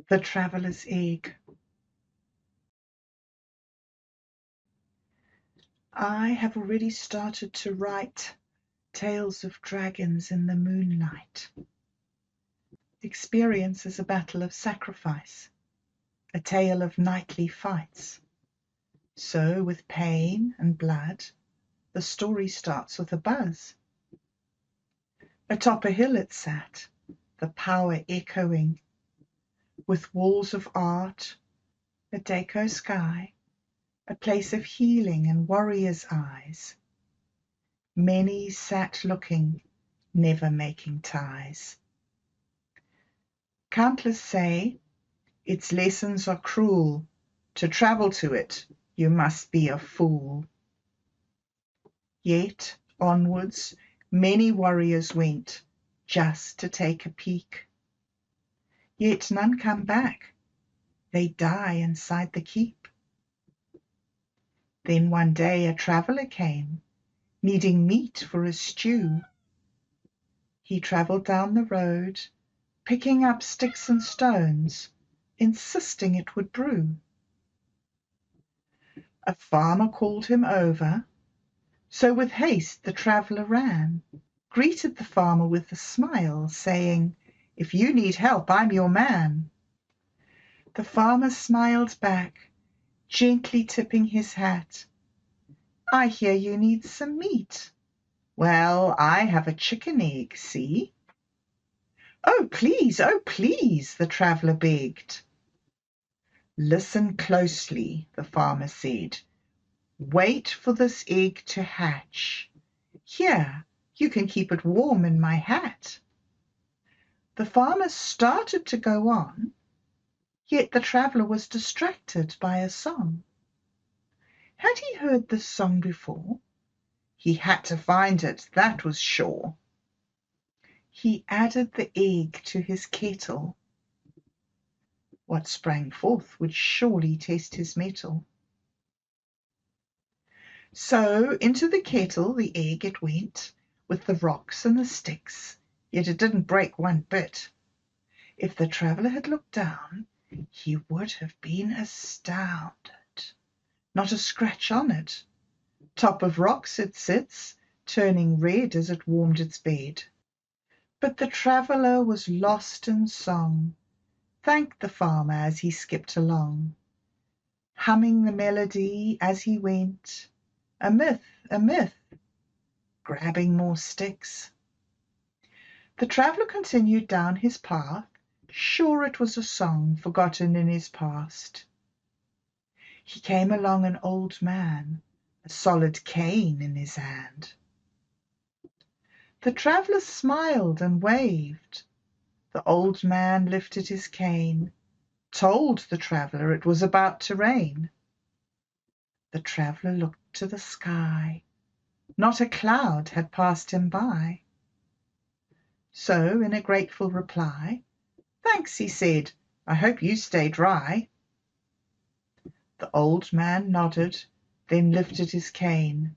The Traveller's Egg. I have already started to write tales of dragons in the moonlight. Experience is a battle of sacrifice, a tale of knightly fights. So with pain and blood, the story starts with a buzz. Atop a hill it sat, the power echoing, with walls of art, a deco sky, a place of healing and warriors' eyes. Many sat looking, never making ties. Countless say, its lessons are cruel, to travel to it you must be a fool. Yet onwards many warriors went, just to take a peek. Yet none come back, they die inside the keep. Then one day a traveller came, needing meat for a stew. He travelled down the road, picking up sticks and stones, insisting it would brew. A farmer called him over, so with haste the traveller ran, greeted the farmer with a smile, saying, "If you need help, I'm your man." The farmer smiled back, gently tipping his hat. "I hear you need some meat. Well, I have a chicken egg, see?" Oh, please, the traveller begged. "Listen closely," the farmer said. "Wait for this egg to hatch. Here, you can keep it warm in my hat." The farmer started to go on, yet the traveller was distracted by a song. Had he heard this song before? He had to find it, that was sure. He added the egg to his kettle. What sprang forth would surely test his mettle. So into the kettle the egg it went, with the rocks and the sticks, yet it didn't break one bit. If the traveller had looked down, he would have been astounded. Not a scratch on it. Top of rocks it sits, turning red as it warmed its bed. But the traveller was lost in song, thanked the farmer as he skipped along, humming the melody as he went. A myth, grabbing more sticks. The traveller continued down his path, sure it was a song forgotten in his past. He came along an old man, a solid cane in his hand. The traveller smiled and waved. The old man lifted his cane, told the traveller it was about to rain. The traveller looked to the sky. Not a cloud had passed him by. So in a grateful reply, "Thanks," he said, "I hope you stay dry." The old man nodded, then lifted his cane.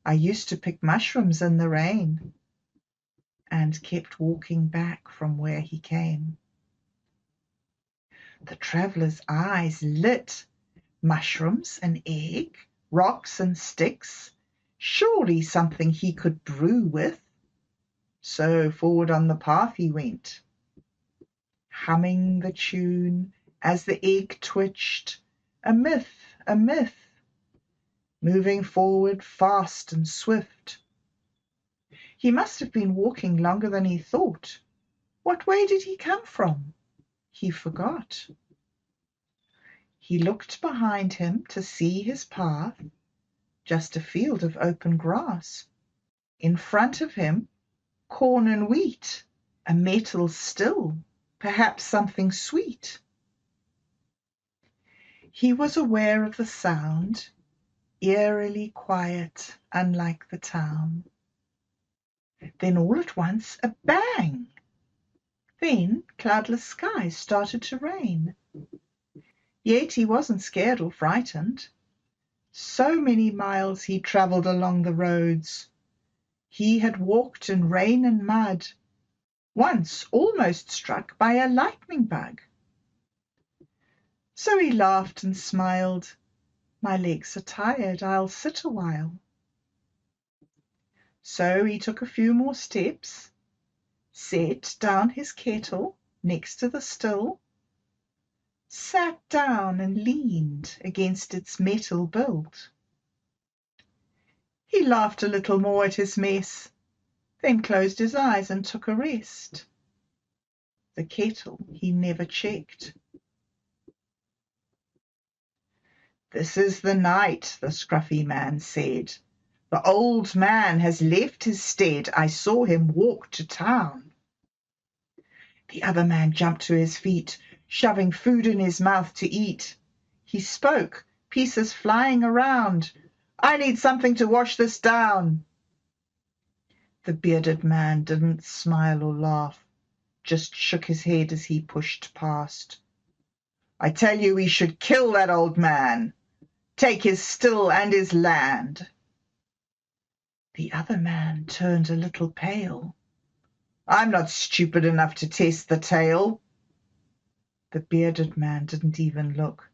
"I used to pick mushrooms in the rain," and kept walking back from where he came. The traveller's eyes lit. Mushrooms, an egg, rocks and sticks, surely something he could brew with. So forward on the path he went, humming the tune as the egg twitched. A myth, moving forward fast and swift. He must have been walking longer than he thought. What way did he come from? He forgot. He looked behind him to see his path, just a field of open grass. In front of him, corn and wheat, a metal still, perhaps something sweet. He was aware of the sound, eerily quiet, unlike the town. Then all at once a bang! Then cloudless skies started to rain. Yet he wasn't scared or frightened. So many miles he travelled along the roads. He had walked in rain and mud, once almost struck by a lightning bug. So he laughed and smiled. My legs are tired, I'll sit a while. So he took a few more steps, set down his kettle next to the still, sat down and leaned against its metal build. He laughed a little more at his mess, then closed his eyes and took a rest. The kettle he never checked. "This is the night," the scruffy man said. "The old man has left his stead. I saw him walk to town." The other man jumped to his feet, shoving food in his mouth to eat. He spoke, pieces flying around. "I need something to wash this down." The bearded man didn't smile or laugh, just shook his head as he pushed past. "I tell you we should kill that old man. Take his still and his land." The other man turned a little pale. "I'm not stupid enough to test the tale." The bearded man didn't even look.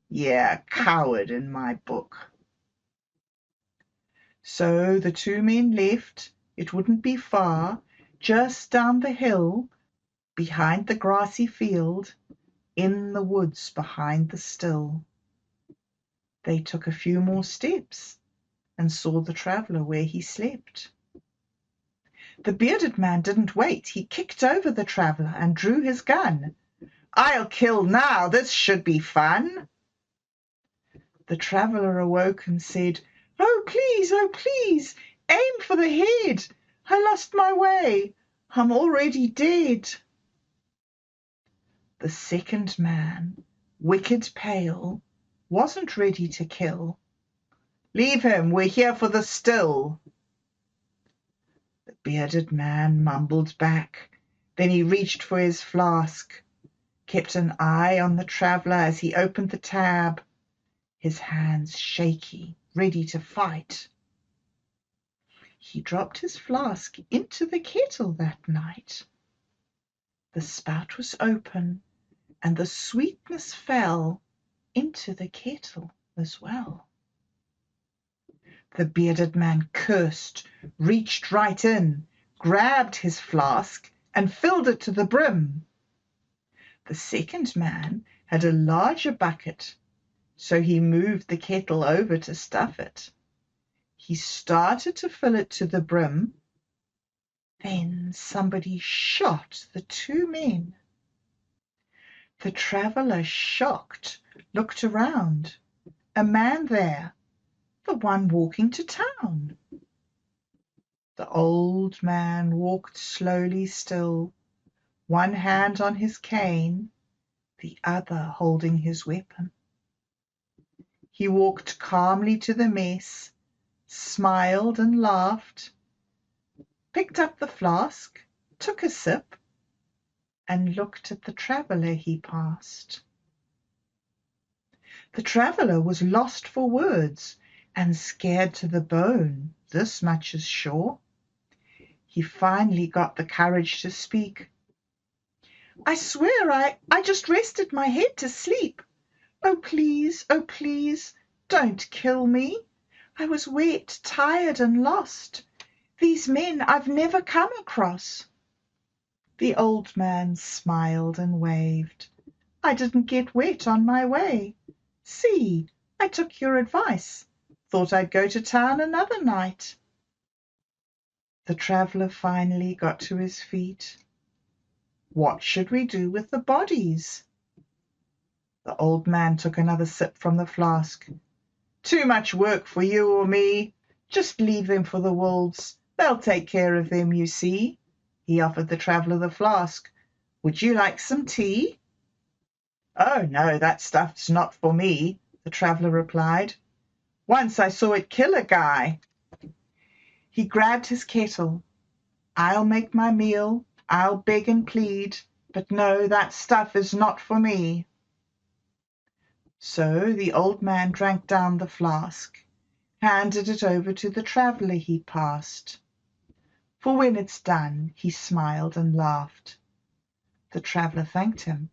"Yeah, coward in my book." So the two men left. It wouldn't be far, just down the hill, behind the grassy field, in the woods behind the still. They took a few more steps and saw the traveller where he slept. The bearded man didn't wait. He kicked over the traveller and drew his gun. "I'll kill now. This should be fun." The traveller awoke and said, "Oh, please, aim for the head. I lost my way. I'm already dead." The second man, wicked pale, wasn't ready to kill. "Leave him. We're here for the still." The bearded man mumbled back. Then he reached for his flask, kept an eye on the traveller as he opened the tab, his hands shaky, ready to fight. He dropped his flask into the kettle that night. The spout was open, and the sweetness fell into the kettle as well. The bearded man cursed, reached right in, grabbed his flask, and filled it to the brim. The second man had a larger bucket, so he moved the kettle over to stuff it. He started to fill it to the brim. Then somebody shot the two men. The traveller, shocked, looked around. A man there, the one walking to town. The old man walked slowly still, one hand on his cane, the other holding his weapon. He walked calmly to the mess, smiled and laughed, picked up the flask, took a sip, and looked at the traveller he passed. The traveller was lost for words and scared to the bone, this much is sure. He finally got the courage to speak. "I swear I just rested my head to sleep. Oh, please, don't kill me. I was wet, tired, and lost. These men I've never come across." The old man smiled and waved. "I didn't get wet on my way. See, I took your advice. Thought I'd go to town another night." The traveller finally got to his feet. "What should we do with the bodies?" The old man took another sip from the flask. "Too much work for you or me. Just leave them for the wolves. They'll take care of them, you see." He offered the traveller the flask. "Would you like some tea?" "Oh, no, that stuff's not for me," the traveller replied. "Once I saw it kill a guy." He grabbed his kettle. "I'll make my meal. I'll beg and plead. But no, that stuff is not for me." So the old man drank down the flask, handed it over to the traveller he passed. "For when it's done," he smiled and laughed. The traveller thanked him.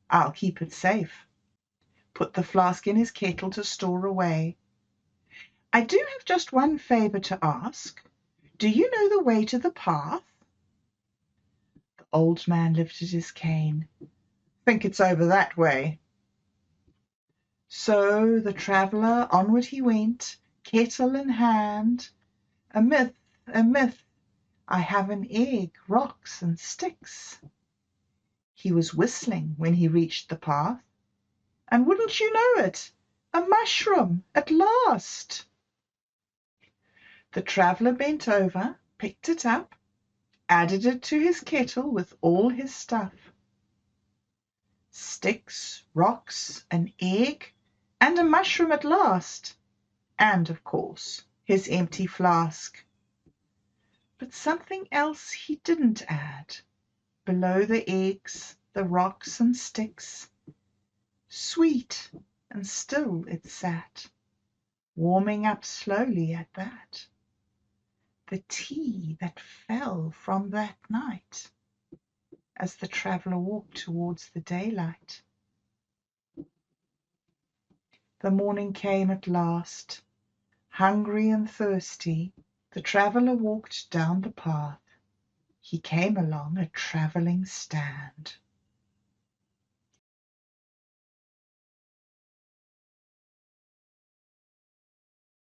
"I'll keep it safe." put the flask in his kettle to store away. I do have just one favour to ask. Do you know the way to the path? The old man lifted his cane. Think it's over that way. So the traveller onward he went, kettle in hand. A myth, a myth, I have an egg, rocks and sticks. He was whistling when he reached the path, and wouldn't you know it, a mushroom at last. The traveller bent over, picked it up, added it to his kettle with all his stuff. Sticks, rocks, an egg, and a mushroom at last, and, of course, his empty flask. But something else he didn't add. Below the eggs, the rocks and sticks, sweet and still it sat, warming up slowly at that. The tea that fell from that night, as the traveller walked towards the daylight. The morning came at last. Hungry and thirsty, the traveller walked down the path. He came along a travelling stand.